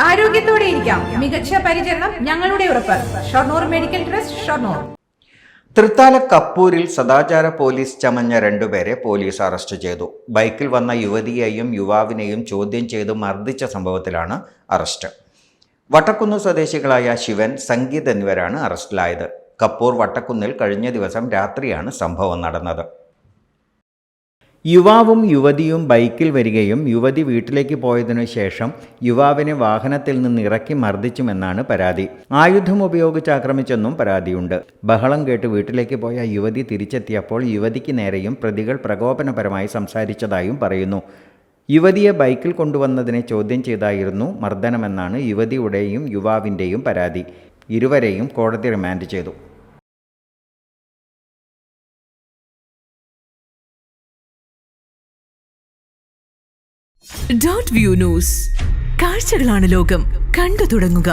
ആരോഗ്യത്തോടെ ഇരിക്കാം. മികച്ച പരിചരണം ഞങ്ങളുടെ ഉറപ്പ്. Shoranur medical trust, Shoranur. തൃത്താല കപ്പൂരിൽ സദാചാര പോലീസ് ചമഞ്ഞ രണ്ടുപേരെ പോലീസ് അറസ്റ്റ് ചെയ്തു. ബൈക്കിൽ വന്ന യുവതിയെയും യുവാവിനെയും ചോദ്യം ചെയ്ത് മർദ്ദിച്ച സംഭവത്തിലാണ് അറസ്റ്റ്. വട്ടക്കുന്ന് സ്വദേശികളായ ശിവൻ, സംഗീത് എന്നിവരാണ് അറസ്റ്റിലായത്. കപ്പൂർ വട്ടക്കുന്നിൽ കഴിഞ്ഞ ദിവസം രാത്രിയാണ് സംഭവം നടന്നത്. യുവാവും യുവതിയും ബൈക്കിൽ വരികയും യുവതി വീട്ടിലേക്ക് പോയതിനു ശേഷം യുവാവിനെ വാഹനത്തിൽ നിന്ന് ഇറക്കി മർദ്ദിച്ചുമെന്നാണ് പരാതി. ആയുധം ഉപയോഗിച്ച് ആക്രമിച്ചെന്നും പരാതിയുണ്ട്. ബഹളം കേട്ട് വീട്ടിലേക്ക് പോയ യുവതി തിരിച്ചെത്തിയപ്പോൾ യുവതിക്ക് നേരെയും പ്രതികൾ പ്രകോപനപരമായി സംസാരിച്ചതായും പറയുന്നു. യുവതിയെ ബൈക്കിൽ കൊണ്ടുവന്നതിനെ ചോദ്യം ചെയ്തായിരുന്നു മർദ്ദനമെന്നാണ് യുവതിയുടെയും യുവാവിൻ്റെയും പരാതി. ഇരുവരെയും കോടതി റിമാൻഡ് ചെയ്തു. .View news. കാഴ്ചകളാണ് ലോകം. കണ്ടു തുടങ്ങുക.